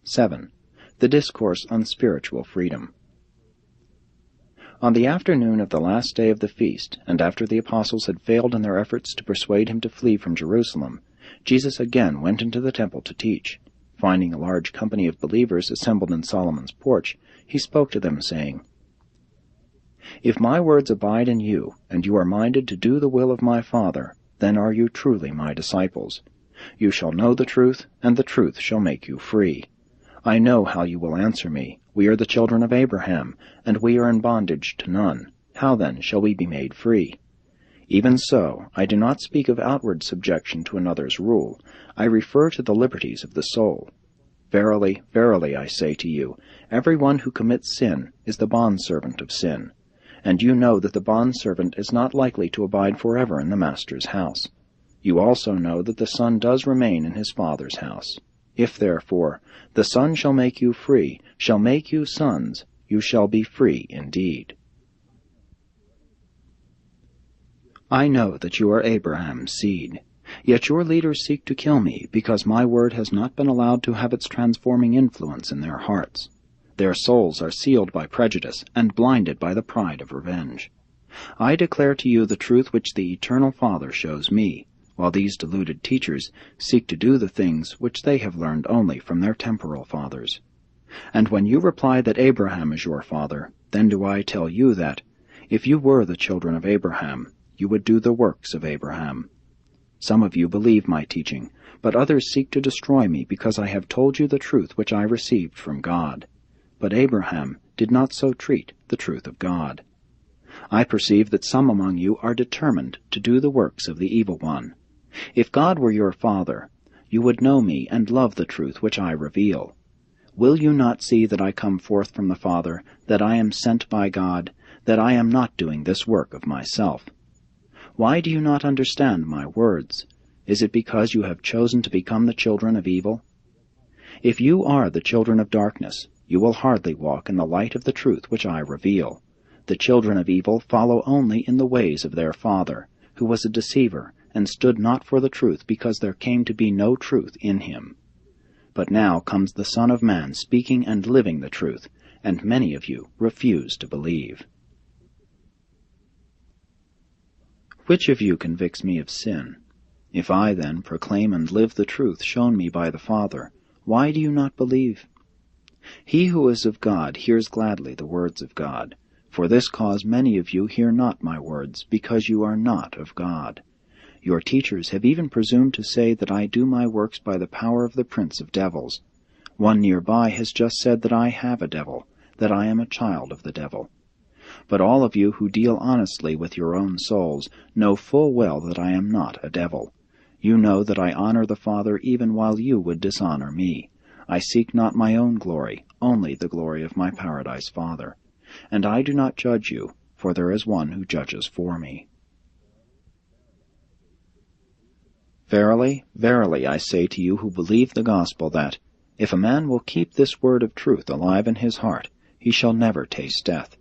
7. The Discourse on Spiritual Freedom. On the afternoon of the last day of the feast, and after the apostles had failed in their efforts to persuade him to flee from Jerusalem, Jesus again went into the temple to teach. Finding a large company of believers assembled in Solomon's porch, he spoke to them, saying, "If my words abide in you, and you are minded to do the will of my Father, then are you truly my disciples. You shall know the truth, and the truth shall make you free. I know how you will answer me. We are the children of Abraham, and we are in bondage to none. How then shall we be made free? Even so, I do not speak of outward subjection to another's rule. I refer to the liberties of the soul. Verily, verily, I say to you, everyone who commits sin is the bondservant of sin. And you know that the bondservant is not likely to abide forever in the master's house. You also know that the Son does remain in his Father's house. If, therefore, the Son shall make you free, shall make you sons, you shall be free indeed. I know that you are Abraham's seed. Yet your leaders seek to kill me, because my word has not been allowed to have its transforming influence in their hearts. Their souls are sealed by prejudice and blinded by the pride of revenge. I declare to you the truth which the Eternal Father shows me, while these deluded teachers seek to do the things which they have learned only from their temporal fathers. And when you reply that Abraham is your father, then do I tell you that, if you were the children of Abraham, you would do the works of Abraham. Some of you believe my teaching, but others seek to destroy me because I have told you the truth which I received from God. But Abraham did not so treat the truth of God. I perceive that some among you are determined to do the works of the evil one. If God were your Father, you would know me and love the truth which I reveal. Will you not see that I come forth from the Father, that I am sent by God, that I am not doing this work of myself? Why do you not understand my words? Is it because you have chosen to become the children of evil? If you are the children of darkness, you will hardly walk in the light of the truth which I reveal. The children of evil follow only in the ways of their father, who was a deceiver, and stood not for the truth, because there came to be no truth in him. But now comes the Son of Man speaking and living the truth, and many of you refuse to believe. Which of you convicts me of sin? If I then proclaim and live the truth shown me by the Father, why do you not believe? He who is of God hears gladly the words of God. For this cause many of you hear not my words, because you are not of God. Your teachers have even presumed to say that I do my works by the power of the prince of devils. One nearby has just said that I have a devil, that I am a child of the devil. But all of you who deal honestly with your own souls know full well that I am not a devil. You know that I honor the Father even while you would dishonor me. I seek not my own glory, only the glory of my paradise Father. And I do not judge you, for there is one who judges for me. Verily, verily, I say to you who believe the gospel that, if a man will keep this word of truth alive in his heart, he shall never taste death.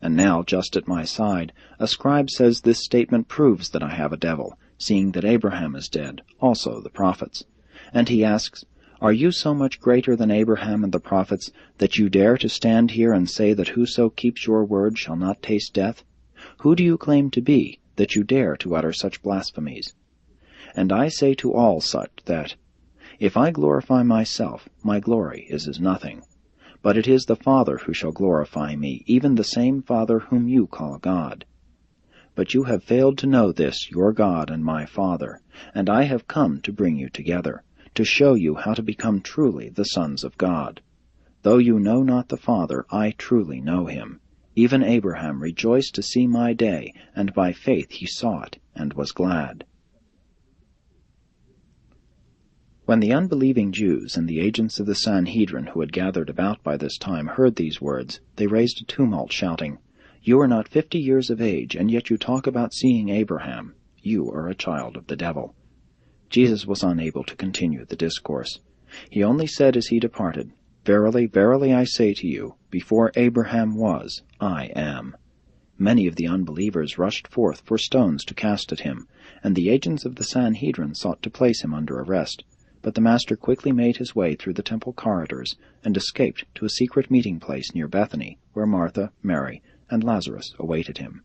And now, just at my side, a scribe says this statement proves that I have a devil, seeing that Abraham is dead, also the prophets. And he asks, Are you so much greater than Abraham and the prophets, that you dare to stand here and say that whoso keeps your word shall not taste death? Who do you claim to be, that you dare to utter such blasphemies? And I say to all such that, if I glorify myself, my glory is as nothing. But it is the Father who shall glorify me, even the same Father whom you call God. But you have failed to know this, your God and my Father, and I have come to bring you together, to show you how to become truly the sons of God. Though you know not the Father, I truly know him. Even Abraham rejoiced to see my day, and by faith he saw it, and was glad. When the unbelieving Jews and the agents of the Sanhedrin who had gathered about by this time heard these words, they raised a tumult, shouting, You are not 50 years of age, and yet you talk about seeing Abraham. You are a child of the devil. Jesus was unable to continue the discourse. He only said as he departed, Verily, verily, I say to you, before Abraham was, I am. Many of the unbelievers rushed forth for stones to cast at him, and the agents of the Sanhedrin sought to place him under arrest. but the Master quickly made his way through the temple corridors and escaped to a secret meeting place near Bethany, where Martha, Mary, and Lazarus awaited him.